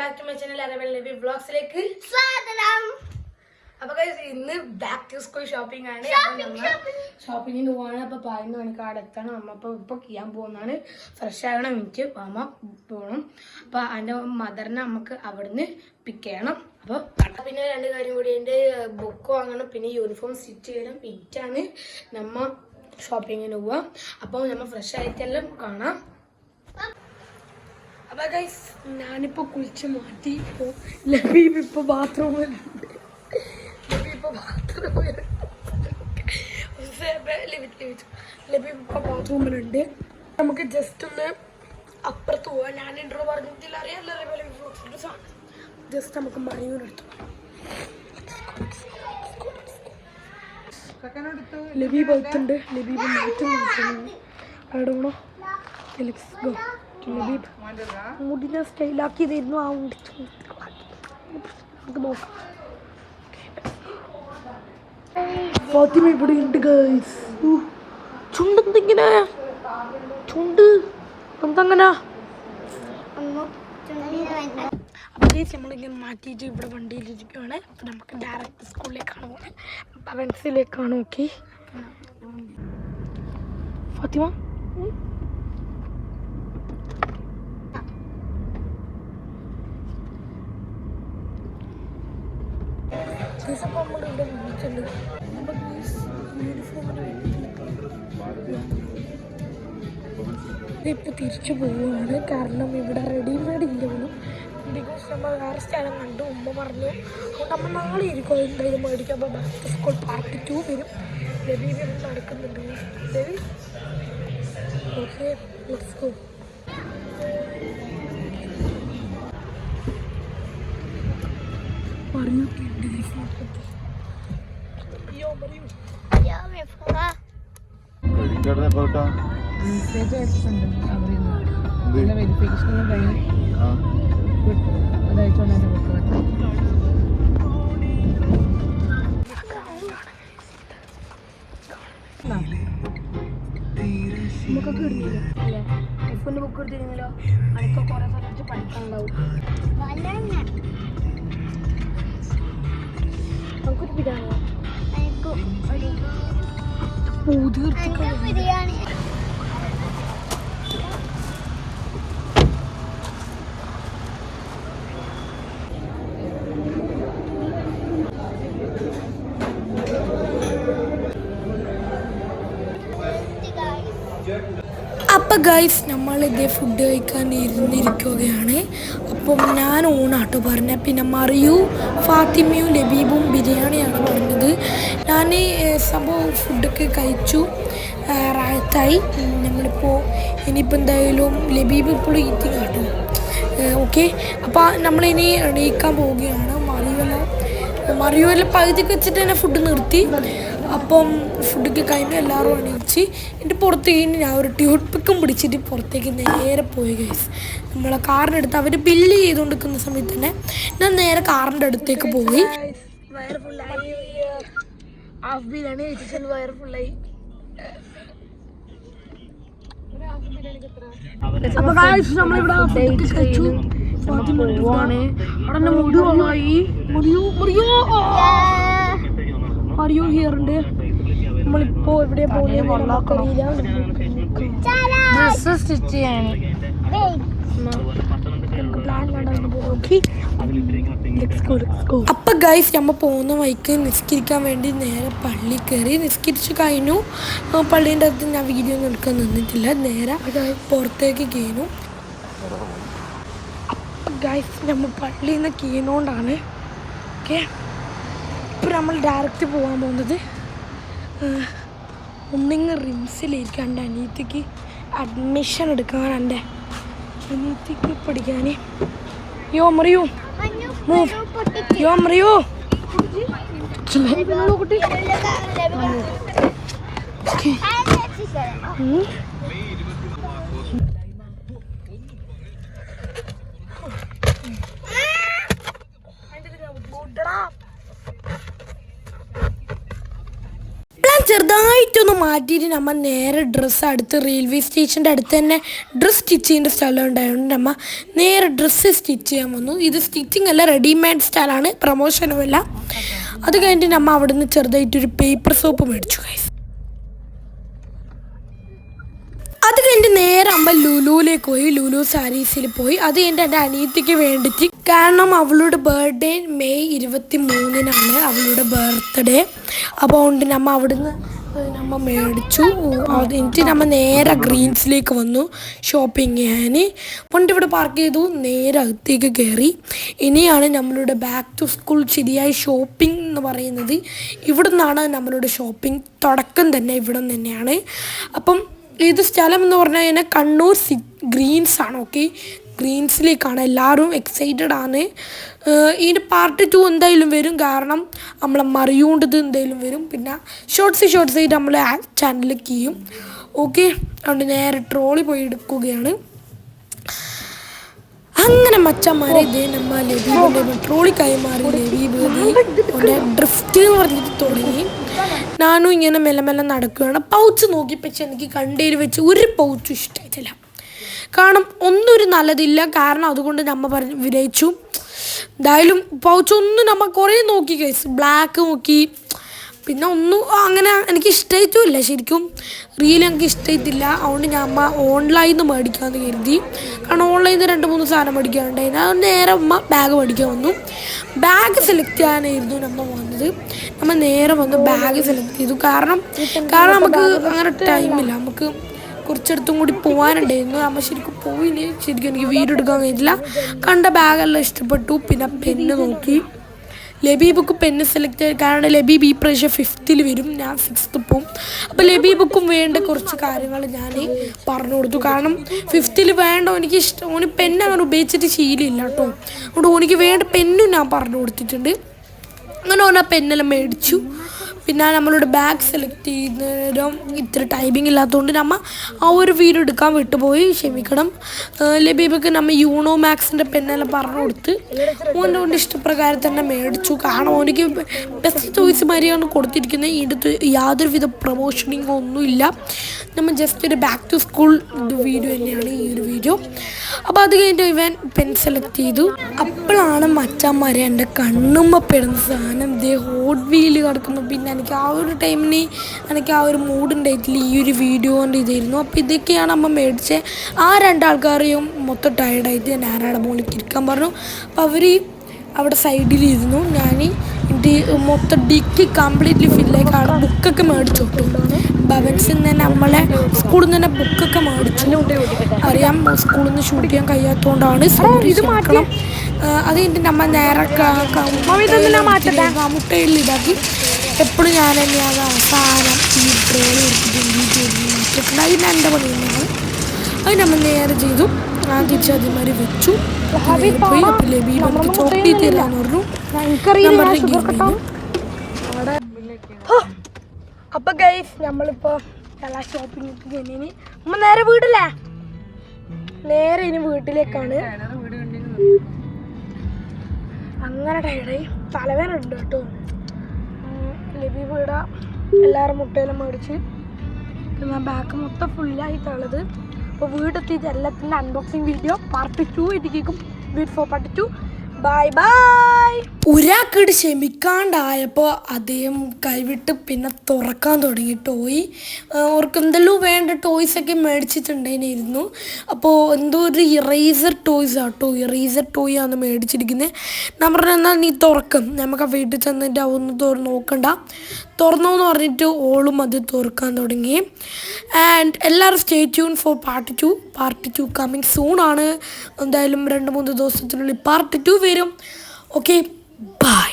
Back to my channel അരവൽ ലബി വ്ളോഗ്സിലേക്ക് സ്വാഗതം. അപ്പൊ ഇന്ന് ബാക്ക് ടു സ്കൂൾ ഷോപ്പിംഗ് ആണ്. ഷോപ്പിങ്ങിന് പോവാണ്. അപ്പൊ 11 മണിക്ക് അവിടെ എത്തണം. അമ്മ ഇപ്പൊ ചെയ്യാൻ പോകുന്നതാണ്. ഫ്രഷ് ആകണം. എനിക്ക് അമ്മ പോകണം. അപ്പൊ എൻ്റെ മദറിനെ നമുക്ക് അവിടുന്ന് പിക്ക് ചെയ്യണം. അപ്പോൾ പിന്നെ 2 കാര്യം കൂടി, എൻ്റെ ബുക്ക് വാങ്ങണം, പിന്നെ യൂണിഫോം സ്റ്റിച്ച് ചെയ്യണം. ഇറ്റാണ് നമ്മ ഷോപ്പിങ്ങിന് പോവാം. അപ്പോൾ നമ്മൾ ഫ്രഷ് ആയിട്ടെല്ലാം കാണാം. അപ്പോൾ ഗൈസ് ഞാനിപ്പോൾ കുളിച്ച് മാറ്റി. ഇപ്പോൾ ലബീബ് ഇപ്പോൾ ബാത്റൂമിലുണ്ട്. ലബീബ് ഇപ്പോൾ ബാത്റൂമിലുണ്ട്. നമുക്ക് ജസ്റ്റ് ഒന്ന് അപ്പുറത്ത് പോവാം. ഞാൻ ഇൻട്രോ പറഞ്ഞിട്ടില്ല, അറിയാമല്ലോ. ജസ്റ്റ് നമുക്ക് മറിയൂരെടുത്തു. ലബീബ് അടുത്തുണ്ട്. ലബീബ് മാറ്റി നോക്കുന്നു. എവിടെയാണോ ലബീബ് മുടിനെ സ്റ്റൈലാക്കി തരുന്നു. ആ നമുക്ക് നോക്കാം. ഫാത്തിമ ഇവിടെ ഉണ്ട് ഗൈസ്. ചുണ്ടെന്തിങ്ങനെ ചുണ്ട് എന്തങ്ങനെ. അപ്പോൾ ഗൈസ് നമ്മളിങ്ങനെ മാറ്റിയിട്ട് ഇവിടെ വണ്ടിയിലിരിക്കുകയാണ്. അപ്പം നമുക്ക് ഡയറക്റ്റ് സ്കൂളിലേക്കാണ് പോകുന്നത്, പവൻസിലേക്കാണ്. ഓക്കെ ഫാത്തിമ അപ്പോൾ നമ്മളിവിടെ വിളിച്ചുണ്ട്. അപ്പോൾ യൂണിഫോമിന് ഇപ്പോൾ തിരിച്ചു പോവുകയാണ്. കാരണം ഇവിടെ റെഡിമെയ്ഡ് ഇല്ല പോലും. ബിക്കോസ് നമ്മൾ വേറെ സ്ഥലം കണ്ടു. ഉമ്മ പറഞ്ഞു അതുകൊണ്ട് നമ്മൾ നാളെ ഇരിക്കും എന്തായാലും മേടിക്കും. അപ്പോൾ ബാക്ക് ടു സ്കൂൾ പാർട്ട് 2 വരും. ലബീബ് നടക്കുന്നുണ്ട്. ലബി ഓക്കെ ലെറ്റ്സ് ഗോ. പറഞ്ഞൊക്കെ ഉണ്ട്. വെരിഫിക്കേഷൻ കഴിഞ്ഞ് അയച്ചോണ്ട് നമുക്കൊക്കെ ഇടുന്നില്ല അല്ലേ? എഫിൻ്റെ ബുക്ക് എടുത്തിരുന്നല്ലോ. അതൊക്കെ കുറേ സ്ഥലത്ത് പഠിക്കാനുണ്ടാവും. നമുക്കൊരു ബിരിയാണി ബിരിയാണി അപ്പം ഗൈസ് നമ്മളിതേ ഫുഡ് കഴിക്കാൻ ഇരുന്നിരിക്കുകയാണ്. അപ്പം ഞാൻ ഊണാട്ടോ പറഞ്ഞത്. പിന്നെ മറിയു ഫാത്തിമയും ലബീബും ബിരിയാണിയാണ് പറഞ്ഞത്. ഞാൻ സംഭവം ഫുഡൊക്കെ കഴിച്ചു, റായത്തായി. നമ്മളിപ്പോൾ ഇനിയിപ്പോൾ എന്തായാലും ലബീബ് ഇപ്പോൾ ഈറ്റിംഗ് ആട്ടോ. ഓക്കെ അപ്പോൾ നമ്മളിനി എണീക്കാൻ പോവുകയാണ്. മറിയുമെല്ലാം പകുതിക്ക് വെച്ചിട്ട് തന്നെ ഫുഡ് നിർത്തി. അപ്പം ഫുഡൊക്കെ കഴിഞ്ഞ് എല്ലാവരും എണീച്ച് എൻ്റെ പുറത്തേക്ക് ഞാൻ ഒരു ട്യൂട്ട് പിക്കും പിടിച്ചിട്ട് പുറത്തേക്ക് നേരെ പോയി ഗൈസ്. നമ്മളെ കാറിൻ്റെ അടുത്ത് അവർ ബില്ല് ചെയ്തുകൊണ്ടിരിക്കുന്ന സമയത്ത് തന്നെ ഞാൻ നേരെ കാറിൻ്റെ അടുത്തേക്ക് പോയി. വയർ ഫുള്ളായി. ഹാഫ് ബിരിയാണി കഴിച്ചിട്ട് വയർ ഫുള്ളായി. അപ്പോൾ ഗൈസ് നമ്മളിവിടെ ഫുഡൊക്കെ കഴിച്ചു. പോവാണ്. അവിടെ മുടി വന്നായി. മറിയൂ ഹിയറുണ്ട്. നമ്മളിപ്പോൾ എവിടെ പോകുന്നത് ഡ്രസ്സ് സ്റ്റിച്ച് ചെയ്യാൻ. അപ്പൊ ഗൈസ് നമ്മ പോകുന്ന വഴിക്ക് നിസ്കരിക്കാൻ വേണ്ടി നേരെ പള്ളി കയറി. നിസ്കരിച്ച് കഴിഞ്ഞു. പള്ളീൻ്റെ അടുത്ത് ഞാൻ വീഡിയോ ഒന്നും എടുക്കാൻ നിന്നിട്ടില്ല. നേരെ പുറത്തേക്ക് കീഞ്ഞു. ഗൈസ് നമ്മൾ പള്ളിയിൽ നിന്ന് കീഞ്ഞുകൊണ്ടാണ്. ഓക്കെ ഇപ്പം നമ്മൾ ഡയറക്റ്റ് പോകാൻ പോകുന്നത് ഒന്നിങ്ങ് റിംസിലിരിക്കും. എൻ്റെ അനിയത്തിക്ക് അഡ്മിഷൻ എടുക്കാൻ, എൻ്റെ അനിയത്തിക്ക് പഠിക്കാൻ. യോ മറിയോ മൂവ്. യോ മറിയോ കുട്ടി. ചെറുതായിട്ടൊന്ന് മാറ്റിയിട്ട് നമ്മൾ നേരെ ഡ്രസ്സ് അടുത്ത് റെയിൽവേ സ്റ്റേഷൻ്റെ അടുത്ത് തന്നെ ഡ്രസ്സ് സ്റ്റിച്ച് ചെയ്യേണ്ട സ്ഥലം ഉണ്ടായതുകൊണ്ട് നമ്മൾ നേരെ ഡ്രസ്സ് സ്റ്റിച്ച് ചെയ്യാൻ വന്നു. ഇത് സ്റ്റിച്ചിങ് അല്ല, റെഡിമെയ്ഡ് സ്റ്റൈലാണ്, പ്രൊമോഷനുമല്ല. അത് കഴിഞ്ഞിട്ട് നമ്മൾ അവിടെ നിന്ന് ചെറുതായിട്ടൊരു പേപ്പർ സോപ്പ് മേടിച്ചു ഗൈസ്. അത് കഴിഞ്ഞിട്ട് നേരെ അമ്മ ലുലുവിലേക്ക് പോയി, ലുലു സാരീസിൽ പോയി. അത് കഴിഞ്ഞിട്ട് എൻ്റെ അനിയത്തിക്ക് വേണ്ടിയിട്ട്, കാരണം അവളുടെ ബർത്ത്ഡേ മെയ് 23-നാണ് അവളുടെ ബർത്ത്ഡേ. അപ്പോൾ അതുകൊണ്ട് നമ്മൾ അവിടുന്ന് നമ്മൾ മേടിച്ചു. എന്നിട്ട് നമ്മൾ നേരെ ഗ്രീൻസിലേക്ക് വന്നു ഷോപ്പിംഗ് ചെയ്യാൻ. പണ്ട് ഇവിടെ പാർക്ക് ചെയ്തു, നേരെ അകത്തേക്ക് കയറി. ഇനിയാണ് നമ്മളുടെ ബാക്ക് ടു സ്കൂൾ ശരിയായ ഷോപ്പിംഗ് എന്ന് പറയുന്നത്. ഇവിടെ നിന്നാണ് നമ്മളുടെ ഷോപ്പിംഗ് തുടക്കം തന്നെ, ഇവിടെ നിന്ന് തന്നെയാണ്. അപ്പം ഇത് സ്ഥലം എന്ന് പറഞ്ഞു കഴിഞ്ഞാൽ കണ്ണൂർ ഗ്രീൻസ് ആണ്. ഓക്കെ, ഗ്രീൻസിലേക്കാണ്. എല്ലാവരും എക്സൈറ്റഡ് ആണ്. ഇതിൻ്റെ പാർട്ട് 2 എന്തായാലും വരും, കാരണം നമ്മളെ മറിയൂണ്ടത് എന്തായാലും വരും. പിന്നെ ഷോർട്സ് ആയിട്ട് നമ്മൾ ആ ചാനലിലേക്ക് ചെയ്യും. ഓക്കെ, അതുകൊണ്ട് നേരെ ട്രോളി പോയി എടുക്കുകയാണ്. അങ്ങനെ മച്ചന്മാരെ ഇതേ നമ്മൾ ലബീബിൻ്റെ ട്രോളി കൈമാറി. ലബീബ് ഡ്രിഫ്റ്റ് എന്ന് പറഞ്ഞിട്ട് തുടങ്ങി. ഞാനും ഇങ്ങനെ മെല്ലെ നടക്കുകയാണ്. പൗച്ച് നോക്കി, പക്ഷെ എനിക്ക് കണ്ടേര് വെച്ച് ഒരു പൗച്ചും ഇഷ്ടമായിട്ടില്ല. കാരണം ഒന്നും ഒരു നല്ലതില്ല. കാരണം അതുകൊണ്ട് നമ്മൾ വിലയിച്ചു. എന്തായാലും പൗച്ചൊന്നും നമ്മൾ കുറേ നോക്കി കേസ്, ബ്ലാക്ക് നോക്കി, പിന്നെ ഒന്നും അങ്ങനെ എനിക്ക് ഇഷ്ടമായിട്ടുമില്ല. ശരിക്കും റിയലി എനിക്ക് ഇഷ്ടമായിട്ടില്ല. അതുകൊണ്ട് ഞാൻ ഓൺലൈനിൽ നിന്ന് മേടിക്കാമെന്ന് കരുതി. കാരണം ഓൺലൈനിൽ നിന്ന് 2-3 സാധനം മേടിക്കാനുണ്ടായിരുന്നു. അത് നേരെ അമ്മ ബാഗ് മേടിക്കാൻ വന്നു. ബാഗ് സെലക്ട് ചെയ്യാനായിരുന്നു നമ്മൾ വന്നത്. നമ്മൾ നേരെ വന്ന് ബാഗ് സെലക്ട് ചെയ്തു. കാരണം നമുക്ക് അങ്ങനെ ടൈമില്ല. നമുക്ക് കുറച്ചെടുത്തും കൂടി പോകാനുണ്ടായിരുന്നു. നമ്മൾ ശരിക്കും പോയില്ലേ. ശരിക്കും എനിക്ക് വീഡിയോ എടുക്കാൻ കഴിഞ്ഞില്ല. കണ്ട ബാഗെല്ലാം ഇഷ്ടപ്പെട്ടു. പിന്നെ പെണ്ണ് നോക്കി. ലബീബുക്ക് പെണ്ണ് സെലക്ട് ചെയ്ത്, കാരണം ലബീബ് ഈ പ്രാവശ്യം 5th വരും, ഞാൻ 6th പോവും. അപ്പോൾ ലബീബുക്കും വേണ്ട കുറച്ച് കാര്യങ്ങൾ ഞാൻ പറഞ്ഞു കൊടുത്തു. കാരണം 5th വേണ്ട, എനിക്ക് ഇഷ്ടം ഓന് പെണ്ണ് അങ്ങനെ ഉപയോഗിച്ചിട്ട് ശീലമില്ല കേട്ടോ. അതുകൊണ്ട് ഓനിക്ക് വേണ്ട പെണ്ണും ഞാൻ പറഞ്ഞു കൊടുത്തിട്ടുണ്ട്. അങ്ങനെ ഓൻ ആ പെണ്ണെല്ലാം മേടിച്ചു. പിന്നെ നമ്മളുടെ ബാഗ് സെലക്ട് ചെയ്യുന്നേരം ഇത്ര ടൈമിംഗ് ഇല്ലാത്തതുകൊണ്ട് നമ്മൾ ആ ഒരു വീഡിയോ എടുക്കാൻ വിട്ടുപോയി, ക്ഷമിക്കണം. ലബീബക്ക് നമ്മൾ യൂണോ മാക്സിൻ്റെ പെണ്ണെല്ലാം പറഞ്ഞു കൊടുത്ത് ഓൻ്റെ ഇഷ്ടപ്രകാരം തന്നെ മേടിച്ചു. കാരണം ഓനിക്ക് ബെസ്റ്റ് ചോയ്സ് മാതിരിയാണ് കൊടുത്തിരിക്കുന്നത്. ഇതിൻ്റെ യാതൊരുവിധ പ്രൊമോഷനിങ്ങോ ഒന്നുമില്ല. നമ്മൾ ജസ്റ്റ് ഒരു ബാക്ക് ടു സ്കൂൾ വീഡിയോ തന്നെയാണ് ഈ ഒരു വീഡിയോ. അപ്പോൾ അത് കഴിഞ്ഞിട്ട് ഇവൻ പെൻ സെലക്ട് ചെയ്തു. അപ്പോഴാണ് മച്ചാന്മാരെ എൻ്റെ കണ്ണുമ്മ പെടുന്ന സാധനം ഇതേ ഹോട്ട് വീല് കിടക്കുന്നു. പിന്നെ എനിക്ക് ആ ഒരു ടൈമിന് എനിക്ക് ആ ഒരു മൂഡുണ്ടായിട്ടില്ല. ഈ ഒരു വീഡിയോ കൊണ്ട് ഇതായിരുന്നു. അപ്പോൾ ഇതൊക്കെയാണ് അമ്മ മേടിച്ചത്. ആ 2 ആൾക്കാരെയും മൊത്തം ടയർഡായിട്ട് ഞാൻ ആരാടെ മുകളിൽ ഇരിക്കാൻ പറഞ്ഞു. അപ്പോൾ അവർ അവിടെ സൈഡിലിരുന്നു. ഞാൻ എൻ്റെ മൊത്തം ഡിക്കി കംപ്ലീറ്റ്ലി ഫില്ലായിക്കാണ്. ബുക്കൊക്കെ മേടിച്ചു കിട്ടും. ഭവൻസിൽ നിന്ന് നമ്മളെ സ്കൂളിൽ നിന്ന് തന്നെ ബുക്കൊക്കെ മേടിച്ചു. അറിയാം, സ്കൂളിൽ നിന്ന് ഷൂട്ട് ചെയ്യാൻ കഴിയാത്തതുകൊണ്ടാണ്. ക്ഷമിക്കണം. അത് കഴിഞ്ഞിട്ട് നമ്മൾ നേരെ മുട്ടയിൽ ഇതാക്കി. എപ്പോഴും ഞാൻ തന്നെയാണ് അവസാനം ഈ ട്രോളി എടുത്തിട്ടുണ്ട്. അതിന് എൻ്റെ പണി തന്നെയാണ്. അത് നമ്മൾ നേരെ ചെയ്തു. ഞാൻ തിരിച്ചതിമാരി വെച്ചു. ലബീബ് എനിക്ക് ചോക്ലേറ്റ് തരാന്ന് പറഞ്ഞു. അപ്പൊ ഗൈസ് നമ്മളിപ്പോ എല്ലാ ഷോപ്പിംഗ് കഴിഞ്ഞ് നമ്മ നേരെ വീട്ടിലേ നേരെ ഇനി വീട്ടിലേക്കാണ്. അങ്ങനെ ടയർഡായി, തലവേദന ഉണ്ട് കേട്ടോ. ലബീബ് ഇവിടെ എല്ലാവരും മുട്ടയെല്ലാം മേടിച്ച് ബാക്ക് മൊത്തം ഫുള്ളായിട്ടുള്ളത്. അപ്പോൾ വീടെത്തിയിട്ട് എല്ലാത്തിൻ്റെ അൺബോക്സിങ് വീഡിയോ പാർട്ട് 2 ഇരിക്കും. Wait for part 2. Bye bye. ഒരാൾക്കിട്ട് ക്ഷമിക്കാണ്ടായപ്പോൾ അദ്ദേഹം കൈവിട്ട് പിന്നെ തുറക്കാൻ തുടങ്ങി ടോയ്. അവർക്ക് എന്തെല്ലാം വേണ്ട ടോയ്സൊക്കെ മേടിച്ചിട്ടുണ്ടായിരുന്നു. അപ്പോൾ എന്തോ ഒരു ഇറേസർ ടോയ്സ് ആട്ടോ, ഇറേസർ ടോയ് ആണ് മേടിച്ചിരിക്കുന്നത്. ഞാൻ പറഞ്ഞാൽ എന്നാൽ നീ തുറക്കും, നമുക്ക് ആ വീട്ടിൽ ചെന്നിട്ട് അതൊന്ന് നോക്കണ്ട, തുറന്നു എന്ന് പറഞ്ഞിട്ട് ഓളും അത് തുറക്കാൻ തുടങ്ങി. ആൻഡ് എല്ലാവരും stay tune for part 2. Part 2 coming soon ആണ്. എന്തായാലും 2-3 ദിവസത്തിനുള്ളിൽ പാർട്ട് 2 വരും. Okay, by.